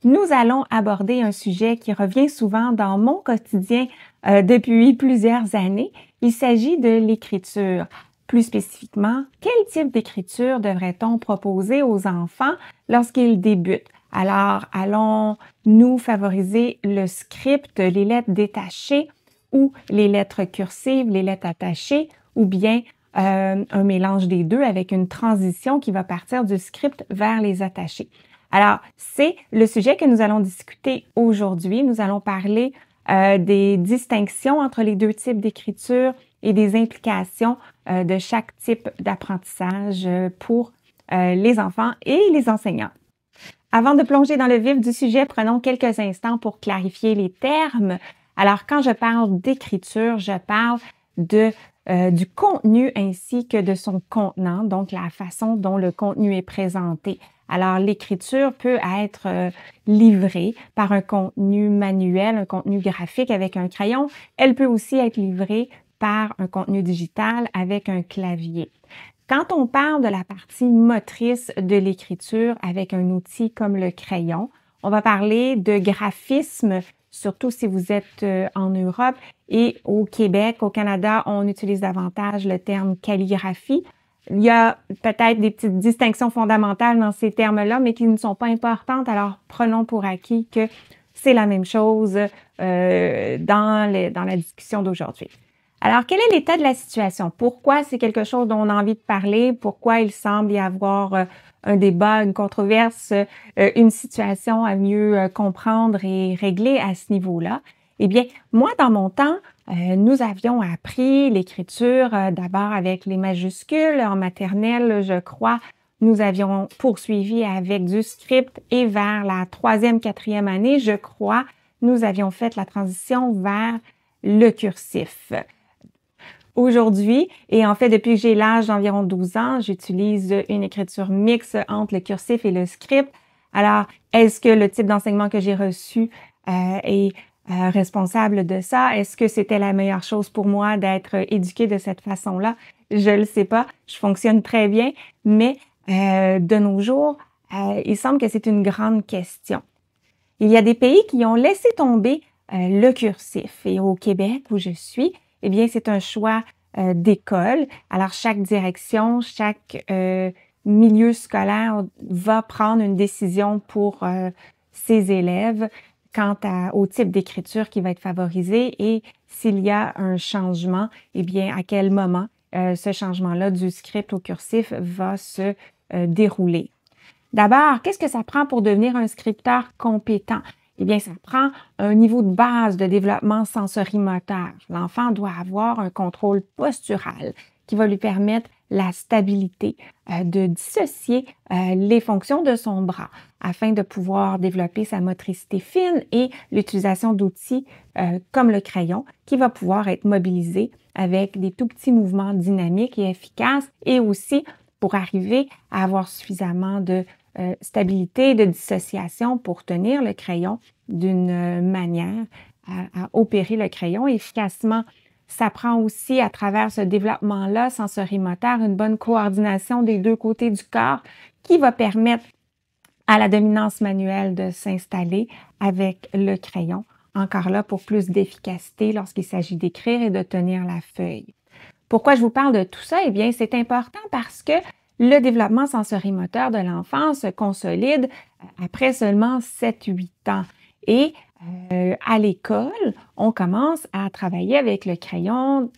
nous allons aborder un sujet qui revient souvent dans mon quotidien depuis plusieurs années. Il s'agit de l'écriture. Plus spécifiquement, quel type d'écriture devrait-on proposer aux enfants lorsqu'ils débutent? Alors, allons-nous favoriser le script, les lettres détachées ou les lettres cursives, les lettres attachées, ou bien un mélange des deux avec une transition qui va partir du script vers les attachés? Alors, c'est le sujet que nous allons discuter aujourd'hui. Nous allons parler des distinctions entre les deux types d'écriture et des implications de chaque type d'apprentissage pour les enfants et les enseignants. Avant de plonger dans le vif du sujet, prenons quelques instants pour clarifier les termes. Alors, quand je parle d'écriture, je parle du contenu ainsi que de son contenant, donc la façon dont le contenu est présenté. Alors, l'écriture peut être livrée par un contenu manuel, un contenu graphique avec un crayon. Elle peut aussi être livrée par un contenu digital avec un clavier. Quand on parle de la partie motrice de l'écriture avec un outil comme le crayon, on va parler de graphisme, surtout si vous êtes en Europe, et au Québec, au Canada, on utilise davantage le terme calligraphie. Il y a peut-être des petites distinctions fondamentales dans ces termes-là, mais qui ne sont pas importantes, alors prenons pour acquis que c'est la même chose dans la discussion d'aujourd'hui. Alors, quel est l'état de la situation? Pourquoi c'est quelque chose dont on a envie de parler? Pourquoi il semble y avoir un débat, une controverse, une situation à mieux comprendre et régler à ce niveau-là? Eh bien, moi, dans mon temps, nous avions appris l'écriture d'abord avec les majuscules. En maternelle, je crois, nous avions poursuivi avec du script et vers la 3e, 4e année, je crois, nous avions fait la transition vers le cursif. Aujourd'hui, et en fait, depuis que j'ai l'âge d'environ 12 ans, j'utilise une écriture mixte entre le cursif et le script. Alors, est-ce que le type d'enseignement que j'ai reçu est responsable de ça? Est-ce que c'était la meilleure chose pour moi d'être éduquée de cette façon-là? Je le sais pas. Je fonctionne très bien, mais de nos jours, il semble que c'est une grande question. Il y a des pays qui ont laissé tomber le cursif. Et au Québec, où je suis, eh bien, c'est un choix d'école. Alors, chaque direction, chaque milieu scolaire va prendre une décision pour ses élèves quant au type d'écriture qui va être favorisé et s'il y a un changement, eh bien, à quel moment ce changement-là du script au cursif va se dérouler. D'abord, qu'est-ce que ça prend pour devenir un scripteur compétent? Eh bien, ça prend un niveau de base de développement sensorimoteur. L'enfant doit avoir un contrôle postural qui va lui permettre la stabilité, de dissocier les fonctions de son bras afin de pouvoir développer sa motricité fine et l'utilisation d'outils comme le crayon qui va pouvoir être mobilisé avec des tout petits mouvements dynamiques et efficaces et aussi pour arriver à avoir suffisamment de stabilité, de dissociation pour tenir le crayon d'une manière à opérer le crayon efficacement. Ça prend aussi, à travers ce développement-là sensorimoteur, une bonne coordination des deux côtés du corps qui va permettre à la dominance manuelle de s'installer avec le crayon. Encore là, pour plus d'efficacité lorsqu'il s'agit d'écrire et de tenir la feuille. Pourquoi je vous parle de tout ça? Eh bien, c'est important parce que le développement sensorimoteur de l'enfant se consolide après seulement 7-8 ans. Et à l'école, on commence à travailler avec le crayon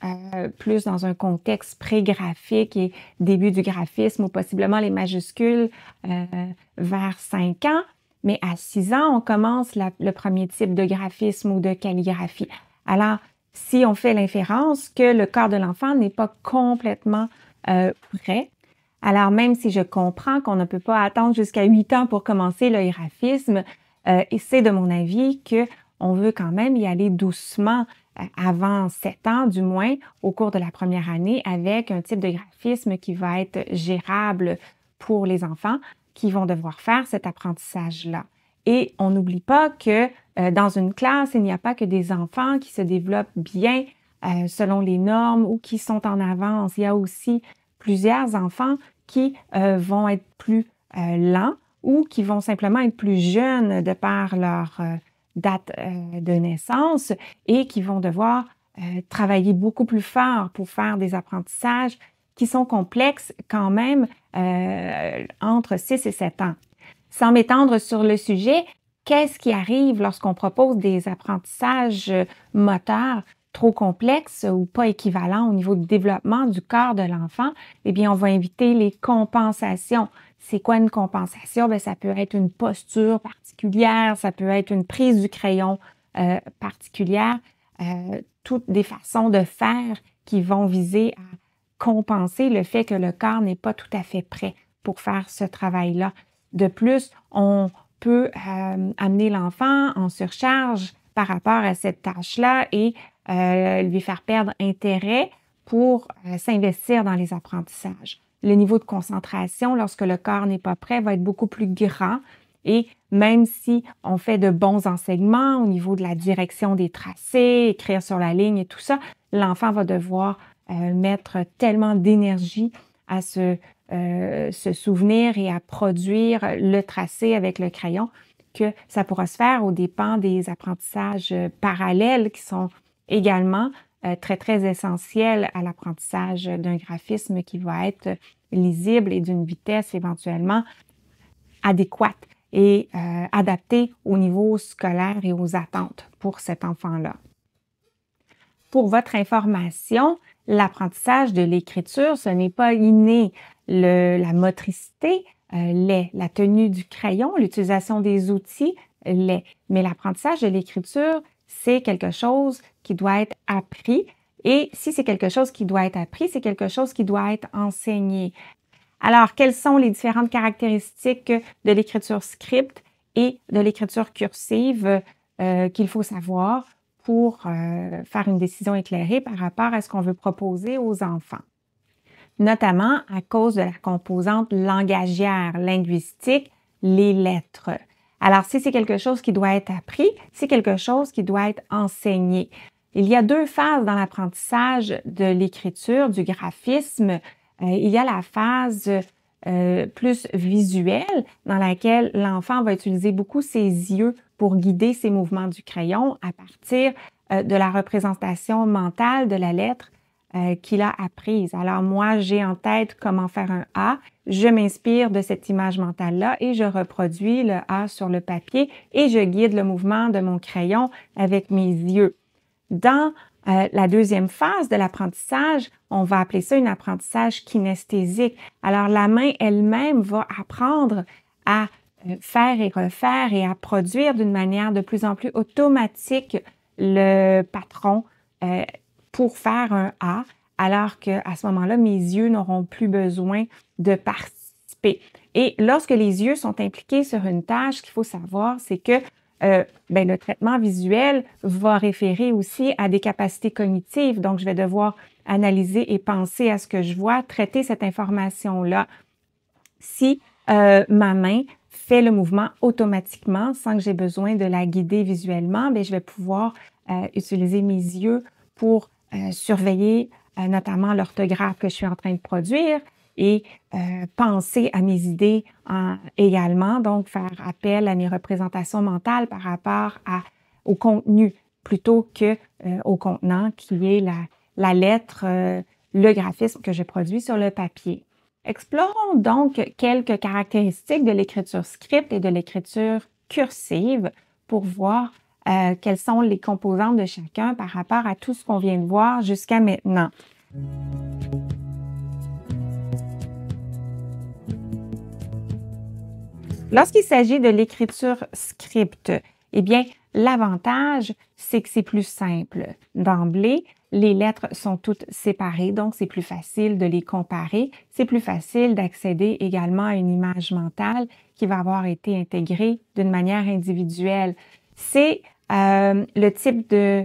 plus dans un contexte pré-graphique et début du graphisme ou possiblement les majuscules vers 5 ans. Mais à 6 ans, on commence le premier type de graphisme ou de calligraphie. Alors, si on fait l'inférence que le corps de l'enfant n'est pas complètement prêt, alors même si je comprends qu'on ne peut pas attendre jusqu'à 8 ans pour commencer le graphisme, et c'est de mon avis qu'on veut quand même y aller doucement avant 7 ans, du moins au cours de la première année, avec un type de graphisme qui va être gérable pour les enfants qui vont devoir faire cet apprentissage-là. Et on n'oublie pas que dans une classe, il n'y a pas que des enfants qui se développent bien selon les normes ou qui sont en avance. Il y a aussi plusieurs enfants qui vont être plus lents ou qui vont simplement être plus jeunes de par leur date de naissance et qui vont devoir travailler beaucoup plus fort pour faire des apprentissages qui sont complexes quand même entre 6 et 7 ans. Sans m'étendre sur le sujet, qu'est-ce qui arrive lorsqu'on propose des apprentissages moteurs trop complexes ou pas équivalents au niveau du développement du corps de l'enfant? Eh bien, on va inviter les compensations. C'est quoi une compensation? Bien, ça peut être une posture particulière, ça peut être une prise du crayon particulière, toutes des façons de faire qui vont viser à compenser le fait que le corps n'est pas tout à fait prêt pour faire ce travail-là. De plus, on peut amener l'enfant en surcharge par rapport à cette tâche-là et lui faire perdre intérêt pour s'investir dans les apprentissages. Le niveau de concentration, lorsque le corps n'est pas prêt, va être beaucoup plus grand et même si on fait de bons enseignements au niveau de la direction des tracés, écrire sur la ligne et tout ça, l'enfant va devoir mettre tellement d'énergie à se souvenir et à produire le tracé avec le crayon que ça pourra se faire aux dépens des apprentissages parallèles qui sont également très, très essentiels à l'apprentissage d'un graphisme qui va être lisible et d'une vitesse éventuellement adéquate et adaptée au niveau scolaire et aux attentes pour cet enfant-là. Pour votre information, l'apprentissage de l'écriture, ce n'est pas inné. La motricité l'est, la tenue du crayon, l'utilisation des outils l'est. Mais l'apprentissage de l'écriture, c'est quelque chose qui doit être appris. Et si c'est quelque chose qui doit être appris, c'est quelque chose qui doit être enseigné. Alors, quelles sont les différentes caractéristiques de l'écriture script et de l'écriture cursive qu'il faut savoir pour faire une décision éclairée par rapport à ce qu'on veut proposer aux enfants? Notamment à cause de la composante langagière, linguistique, les lettres. Alors, si c'est quelque chose qui doit être appris, c'est quelque chose qui doit être enseigné. Il y a deux phases dans l'apprentissage de l'écriture, du graphisme. Il y a la phase plus visuelle dans laquelle l'enfant va utiliser beaucoup ses yeux pour guider ses mouvements du crayon à partir de la représentation mentale de la lettre qu'il a apprise. Alors moi, j'ai en tête comment faire un A, je m'inspire de cette image mentale-là et je reproduis le A sur le papier et je guide le mouvement de mon crayon avec mes yeux. Dans la deuxième phase de l'apprentissage, on va appeler ça un apprentissage kinesthésique. Alors la main elle-même va apprendre à faire et refaire et à produire d'une manière de plus en plus automatique le patron pour faire un A, alors qu'à ce moment-là, mes yeux n'auront plus besoin de participer. Et lorsque les yeux sont impliqués sur une tâche, ce qu'il faut savoir, c'est que le traitement visuel va référer aussi à des capacités cognitives. Donc, je vais devoir analyser et penser à ce que je vois, traiter cette information-là. Si ma main fait le mouvement automatiquement sans que j'ai besoin de la guider visuellement, bien, je vais pouvoir utiliser mes yeux pour surveiller notamment l'orthographe que je suis en train de produire et penser à mes idées également, donc faire appel à mes représentations mentales par rapport au contenu plutôt que au contenant qui est la lettre, le graphisme que je produis sur le papier. Explorons donc quelques caractéristiques de l'écriture script et de l'écriture cursive pour voir quelles sont les composantes de chacun par rapport à tout ce qu'on vient de voir jusqu'à maintenant. Lorsqu'il s'agit de l'écriture script, eh bien, l'avantage, c'est que c'est plus simple. D'emblée, les lettres sont toutes séparées, donc c'est plus facile de les comparer. C'est plus facile d'accéder également à une image mentale qui va avoir été intégrée d'une manière individuelle. C'est le type de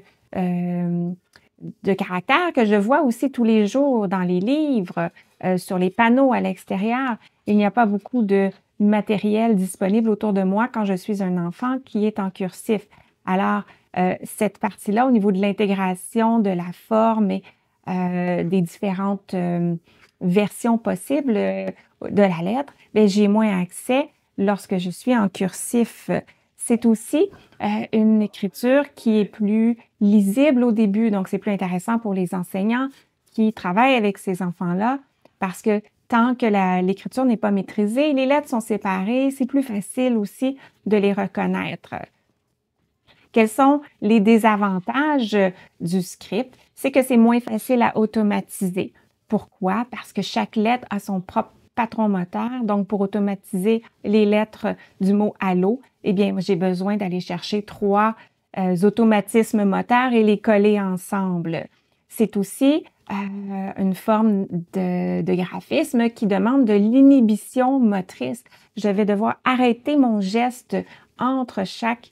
caractère que je vois aussi tous les jours dans les livres, sur les panneaux à l'extérieur. Il n'y a pas beaucoup de matériel disponible autour de moi quand je suis un enfant qui est en cursif. Alors, cette partie-là, au niveau de l'intégration de la forme et des différentes versions possibles de la lettre, bien, j'ai moins accès lorsque je suis en cursif. C'est aussi une écriture qui est plus lisible au début, donc c'est plus intéressant pour les enseignants qui travaillent avec ces enfants-là parce que tant que l'écriture n'est pas maîtrisée, les lettres sont séparées, c'est plus facile aussi de les reconnaître. Quels sont les désavantages du script? C'est que c'est moins facile à automatiser. Pourquoi? Parce que chaque lettre a son propre patron moteur. Donc, pour automatiser les lettres du mot « allô », eh bien, j'ai besoin d'aller chercher 3 automatismes moteurs et les coller ensemble. C'est aussi une forme de graphisme qui demande de l'inhibition motrice. Je vais devoir arrêter mon geste entre chaque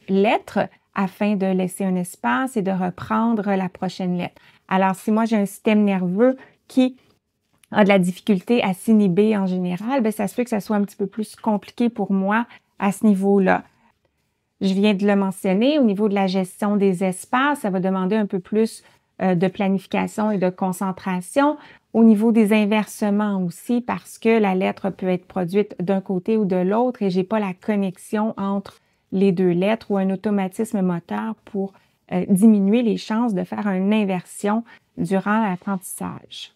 lettre afin de laisser un espace et de reprendre la prochaine lettre. Alors, si moi j'ai un système nerveux qui a de la difficulté à s'inhiber en général, bien, ça se peut que ça soit un petit peu plus compliqué pour moi à ce niveau-là. Je viens de le mentionner, au niveau de la gestion des espaces, ça va demander un peu plus de planification et de concentration. Au niveau des inversements aussi, parce que la lettre peut être produite d'un côté ou de l'autre et j'ai pas la connexion entre les 2 lettres ou un automatisme moteur pour diminuer les chances de faire une inversion durant l'apprentissage.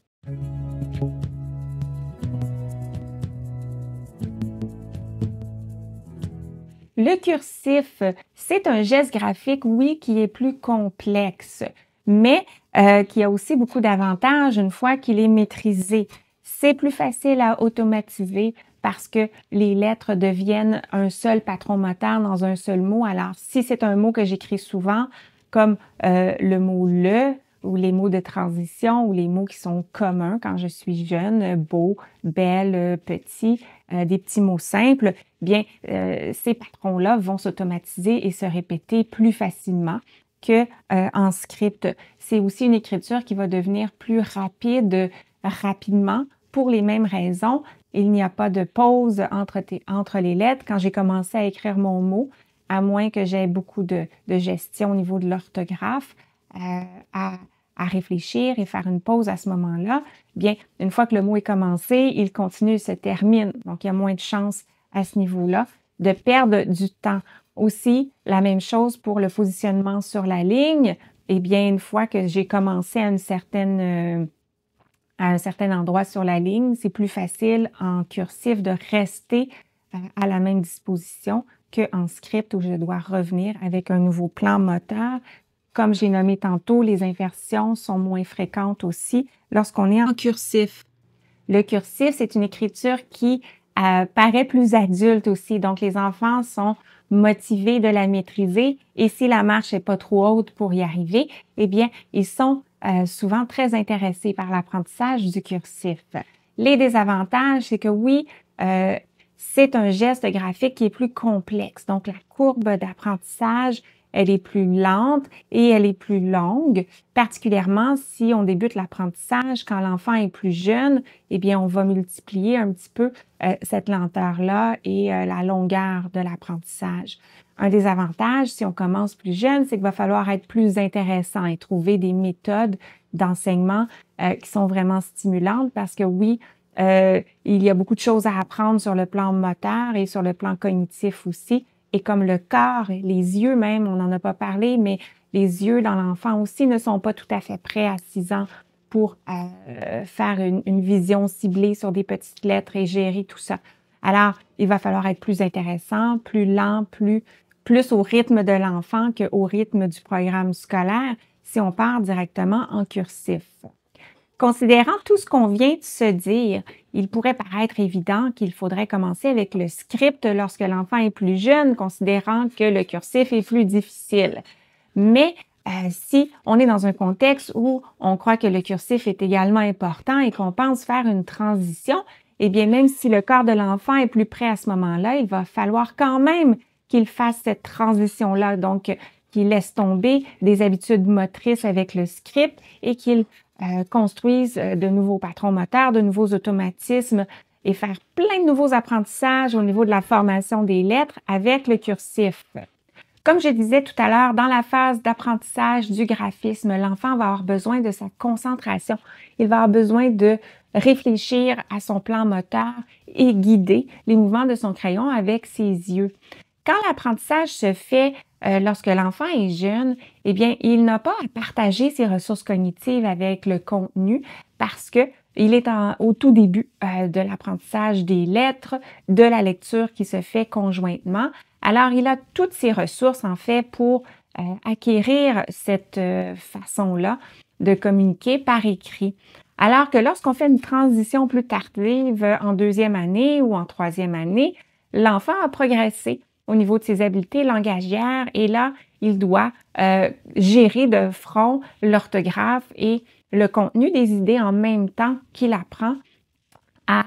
Le cursif, c'est un geste graphique, oui, qui est plus complexe, mais qui a aussi beaucoup d'avantages une fois qu'il est maîtrisé. C'est plus facile à automatiser parce que les lettres deviennent un seul patron moteur dans un seul mot. Alors, si c'est un mot que j'écris souvent, comme le mot « le », ou les mots de transition, ou les mots qui sont communs quand je suis jeune, beau, belle, petit, des petits mots simples, bien, ces patrons-là vont s'automatiser et se répéter plus facilement que en script. C'est aussi une écriture qui va devenir plus rapide rapidement pour les mêmes raisons. Il n'y a pas de pause entre les lettres. Quand j'ai commencé à écrire mon mot, à moins que j'aie beaucoup de gestion au niveau de l'orthographe, à réfléchir et faire une pause à ce moment-là, bien, une fois que le mot est commencé, il continue, il se termine. Donc, il y a moins de chances à ce niveau-là de perdre du temps. Aussi, la même chose pour le positionnement sur la ligne. Eh bien, une fois que j'ai commencé à un certain endroit sur la ligne, c'est plus facile en cursif de rester à la même disposition qu'en script où je dois revenir avec un nouveau plan moteur. Comme j'ai nommé tantôt, les inversions sont moins fréquentes aussi lorsqu'on est en cursif. Le cursif, c'est une écriture qui paraît plus adulte aussi. Donc, les enfants sont motivés de la maîtriser et si la marche n'est pas trop haute pour y arriver, eh bien, ils sont souvent très intéressés par l'apprentissage du cursif. Les désavantages, c'est que oui, c'est un geste graphique qui est plus complexe. Donc, la courbe d'apprentissage, elle est plus lente et elle est plus longue, particulièrement si on débute l'apprentissage quand l'enfant est plus jeune, eh bien, on va multiplier un petit peu cette lenteur-là et la longueur de l'apprentissage. Un des avantages, si on commence plus jeune, c'est qu'il va falloir être plus intéressant et trouver des méthodes d'enseignement qui sont vraiment stimulantes parce que oui, il y a beaucoup de choses à apprendre sur le plan moteur et sur le plan cognitif aussi. Et comme le corps, les yeux même, on n'en a pas parlé, mais les yeux dans l'enfant aussi ne sont pas tout à fait prêts à 6 ans pour faire une vision ciblée sur des petites lettres et gérer tout ça. Alors, il va falloir être plus intéressant, plus lent, plus au rythme de l'enfant qu'au rythme du programme scolaire si on part directement en cursif. Considérant tout ce qu'on vient de se dire, il pourrait paraître évident qu'il faudrait commencer avec le script lorsque l'enfant est plus jeune, considérant que le cursif est plus difficile. Mais si on est dans un contexte où on croit que le cursif est également important et qu'on pense faire une transition, eh bien, même si le corps de l'enfant est plus prêt à ce moment-là, il va falloir quand même qu'il fasse cette transition-là, donc qu'il laisse tomber des habitudes motrices avec le script et qu'il construisent de nouveaux patrons moteurs, de nouveaux automatismes et faire plein de nouveaux apprentissages au niveau de la formation des lettres avec le cursif. Comme je disais tout à l'heure, dans la phase d'apprentissage du graphisme, l'enfant va avoir besoin de sa concentration. Il va avoir besoin de réfléchir à son plan moteur et guider les mouvements de son crayon avec ses yeux. Quand l'apprentissage se fait lorsque l'enfant est jeune, eh bien, il n'a pas à partager ses ressources cognitives avec le contenu parce que il est au tout début de l'apprentissage des lettres, de la lecture qui se fait conjointement. Alors, il a toutes ses ressources, en fait, pour acquérir cette façon-là de communiquer par écrit. Alors que lorsqu'on fait une transition plus tardive en deuxième année ou en troisième année, l'enfant a progressé au niveau de ses habiletés langagières et là, il doit gérer de front l'orthographe et le contenu des idées en même temps qu'il apprend à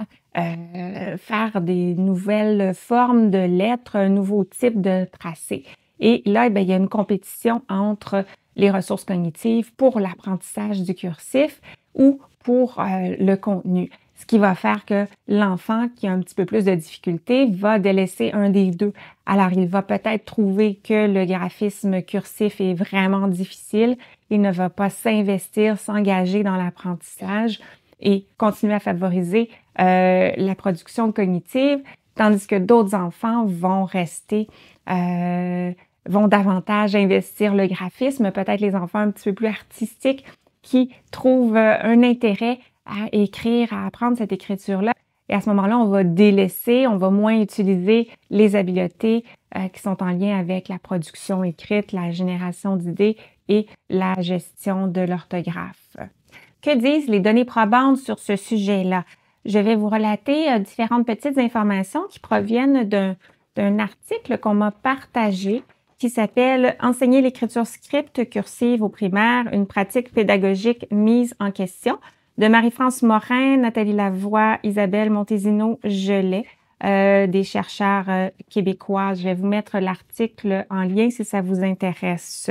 faire des nouvelles formes de lettres, un nouveau type de tracé. Et là, il y a une compétition entre les ressources cognitives pour l'apprentissage du cursif ou pour le contenu. Ce qui va faire que l'enfant qui a un petit peu plus de difficultés va délaisser un des deux. Alors, il va peut-être trouver que le graphisme cursif est vraiment difficile. Il ne va pas s'investir, s'engager dans l'apprentissage et continuer à favoriser la production cognitive, tandis que d'autres enfants vont rester, vont davantage investir le graphisme, peut-être les enfants un petit peu plus artistiques qui trouvent un intérêt à écrire, à apprendre cette écriture-là. Et à ce moment-là, on va délaisser, on va moins utiliser les habiletés qui sont en lien avec la production écrite, la génération d'idées et la gestion de l'orthographe. Que disent les données probantes sur ce sujet-là? Je vais vous relater différentes petites informations qui proviennent d'un article qu'on m'a partagé qui s'appelle « Enseigner l'écriture script cursive au primaire, une pratique pédagogique mise en question » de Marie-France Morin, Nathalie Lavoie, Isabelle Montesino-Gelais, des chercheurs québécois. Je vais vous mettre l'article en lien si ça vous intéresse.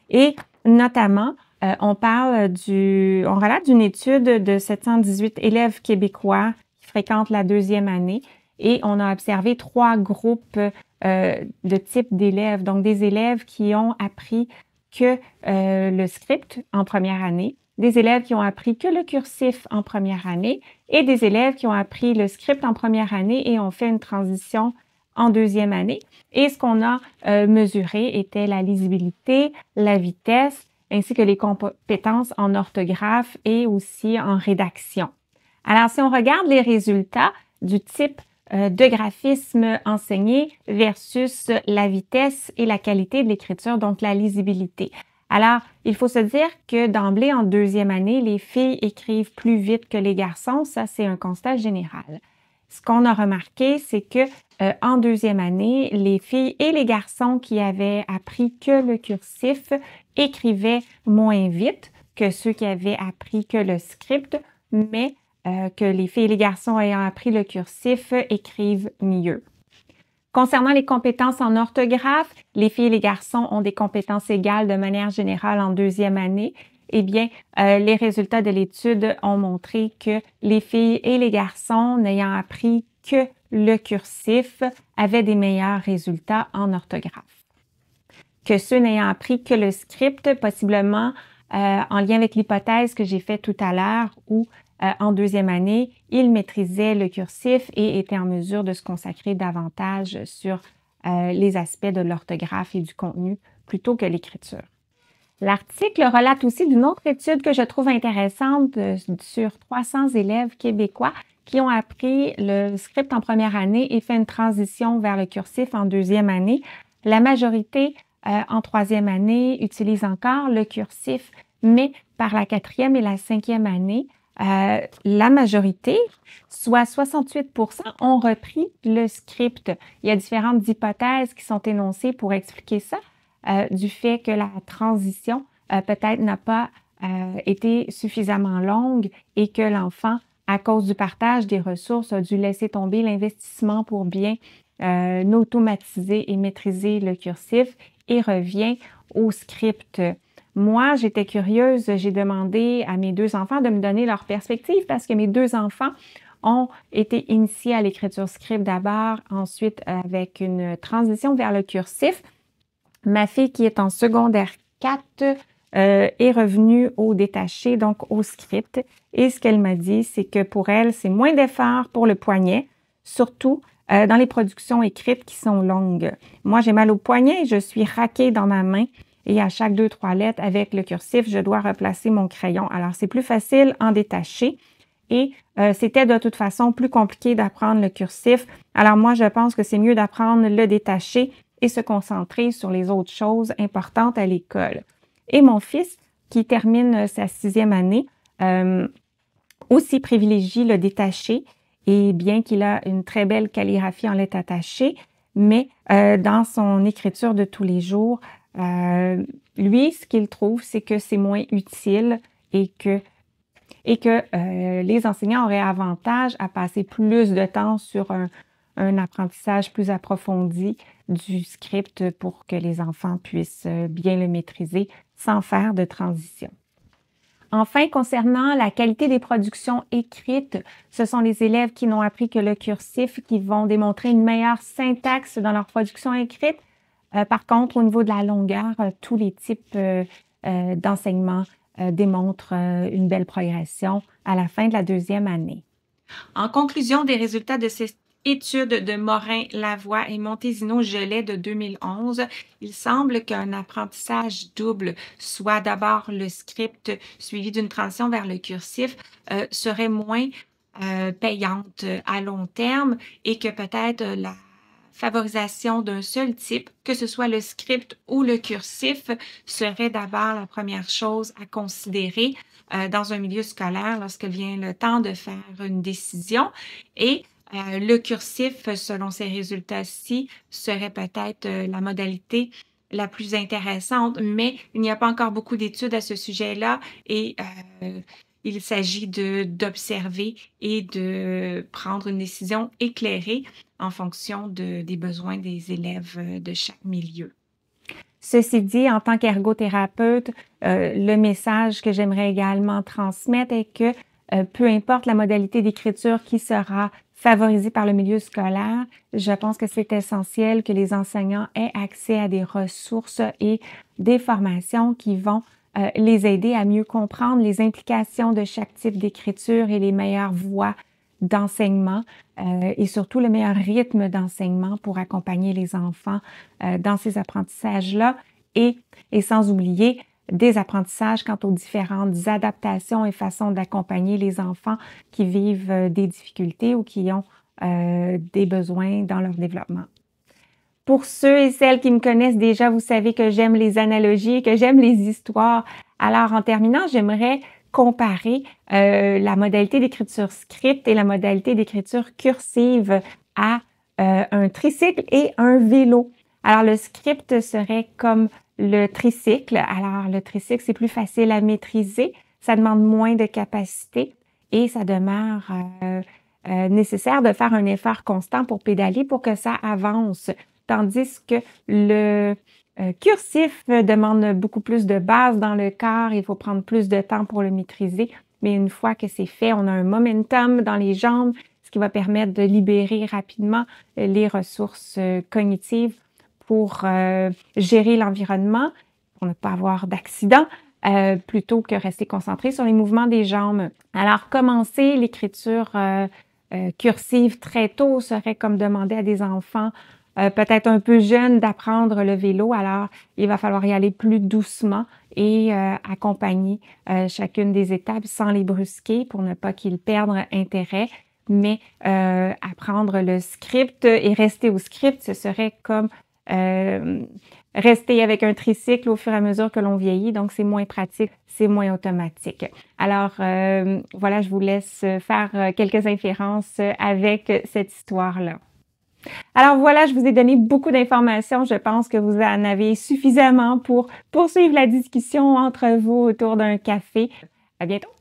Et notamment, on relate d'une étude de 718 élèves québécois qui fréquentent la deuxième année et on a observé 3 groupes de types d'élèves. Donc, des élèves qui ont appris que le script en première année, des élèves qui ont appris que le cursif en première année et des élèves qui ont appris le script en première année et ont fait une transition en deuxième année. Et ce qu'on a mesuré était la lisibilité, la vitesse, ainsi que les compétences en orthographe et aussi en rédaction. Alors, si on regarde les résultats du type de graphisme enseigné versus la vitesse et la qualité de l'écriture, donc la lisibilité. Alors, il faut se dire que d'emblée, en deuxième année, les filles écrivent plus vite que les garçons. Ça, c'est un constat général. Ce qu'on a remarqué, c'est que en deuxième année, les filles et les garçons qui avaient appris que le cursif écrivaient moins vite que ceux qui avaient appris que le script, mais que les filles et les garçons ayant appris le cursif écrivent mieux. Concernant les compétences en orthographe, les filles et les garçons ont des compétences égales de manière générale en deuxième année. Eh bien, les résultats de l'étude ont montré que les filles et les garçons n'ayant appris que le cursif avaient des meilleurs résultats en orthographe. Que ceux n'ayant appris que le script, possiblement en lien avec l'hypothèse que j'ai faite tout à l'heure où en deuxième année, ils maîtrisaient le cursif et étaient en mesure de se consacrer davantage sur les aspects de l'orthographe et du contenu plutôt que l'écriture. L'article relate aussi d'une autre étude que je trouve intéressante sur 300 élèves québécois qui ont appris le script en première année et fait une transition vers le cursif en deuxième année. La majorité en troisième année utilise encore le cursif, mais par la quatrième et la cinquième année, la majorité, soit 68%, ont repris le script. Il y a différentes hypothèses qui sont énoncées pour expliquer ça, du fait que la transition peut-être n'a pas été suffisamment longue et que l'enfant, à cause du partage des ressources, a dû laisser tomber l'investissement pour bien automatiser et maîtriser le cursif et revient au script. Moi, j'étais curieuse, j'ai demandé à mes 2 enfants de me donner leur perspective parce que mes 2 enfants ont été initiés à l'écriture script d'abord, ensuite avec une transition vers le cursif. Ma fille qui est en secondaire 4 est revenue au détaché, donc au script. Et ce qu'elle m'a dit, c'est que pour elle, c'est moins d'efforts pour le poignet, surtout dans les productions écrites qui sont longues. Moi, j'ai mal au poignet, je suis raquée dans ma main et à chaque 2-3 lettres avec le cursif, je dois replacer mon crayon. Alors, c'est plus facile en détaché et c'était de toute façon plus compliqué d'apprendre le cursif. Alors, moi, je pense que c'est mieux d'apprendre le détaché et se concentrer sur les autres choses importantes à l'école. Et mon fils, qui termine sa 6e année, aussi privilégie le détaché, et bien qu'il a une très belle calligraphie en lettres attachées, mais dans son écriture de tous les jours, lui, ce qu'il trouve, c'est que c'est moins utile et que les enseignants auraient avantage à passer plus de temps sur un apprentissage plus approfondi du script pour que les enfants puissent bien le maîtriser sans faire de transition. Enfin, concernant la qualité des productions écrites, ce sont les élèves qui n'ont appris que le cursif qui vont démontrer une meilleure syntaxe dans leur production écrite. Par contre, au niveau de la longueur, tous les types d'enseignement démontrent une belle progression à la fin de la 2e année. En conclusion des résultats de cette étude de Morin, Lavoie et Montesino-Gelais de 2011, il semble qu'un apprentissage double, soit d'abord le script suivi d'une transition vers le cursif, serait moins payante à long terme et que peut-être la favorisation d'un seul type, que ce soit le script ou le cursif, serait d'abord la première chose à considérer dans un milieu scolaire lorsque vient le temps de faire une décision. Et le cursif, selon ces résultats-ci, serait peut-être la modalité la plus intéressante, mais il n'y a pas encore beaucoup d'études à ce sujet-là et il s'agit d'observer et de prendre une décision éclairée en fonction des besoins des élèves de chaque milieu. Ceci dit, en tant qu'ergothérapeute, le message que j'aimerais également transmettre est que peu importe la modalité d'écriture qui sera favorisée par le milieu scolaire, je pense que c'est essentiel que les enseignants aient accès à des ressources et des formations qui vont les aider à mieux comprendre les implications de chaque type d'écriture et les meilleures voies d'enseignement et surtout le meilleur rythme d'enseignement pour accompagner les enfants dans ces apprentissages-là et sans oublier des apprentissages quant aux différentes adaptations et façons d'accompagner les enfants qui vivent des difficultés ou qui ont des besoins dans leur développement. Pour ceux et celles qui me connaissent déjà, vous savez que j'aime les analogies, que j'aime les histoires. Alors, en terminant, j'aimerais comparer la modalité d'écriture script et la modalité d'écriture cursive à un tricycle et un vélo. Alors, le script serait comme le tricycle. Alors, le tricycle, c'est plus facile à maîtriser, ça demande moins de capacité et ça demeure nécessaire de faire un effort constant pour pédaler pour que ça avance. Tandis que le cursif demande beaucoup plus de base dans le corps, il faut prendre plus de temps pour le maîtriser, mais une fois que c'est fait, on a un momentum dans les jambes, ce qui va permettre de libérer rapidement les ressources cognitives pour gérer l'environnement, pour ne pas avoir d'accident, plutôt que rester concentré sur les mouvements des jambes. Alors, commencer l'écriture cursive très tôt serait comme demander à des enfants peut-être un peu jeunes d'apprendre le vélo. Alors, il va falloir y aller plus doucement et accompagner chacune des étapes sans les brusquer pour ne pas qu'ils perdent intérêt. Mais apprendre le script et rester au script, ce serait comme rester avec un tricycle au fur et à mesure que l'on vieillit, donc c'est moins pratique, c'est moins automatique. Alors voilà, je vous laisse faire quelques inférences avec cette histoire-là. Alors voilà, je vous ai donné beaucoup d'informations. Je pense que vous en avez suffisamment pour poursuivre la discussion entre vous autour d'un café. À bientôt!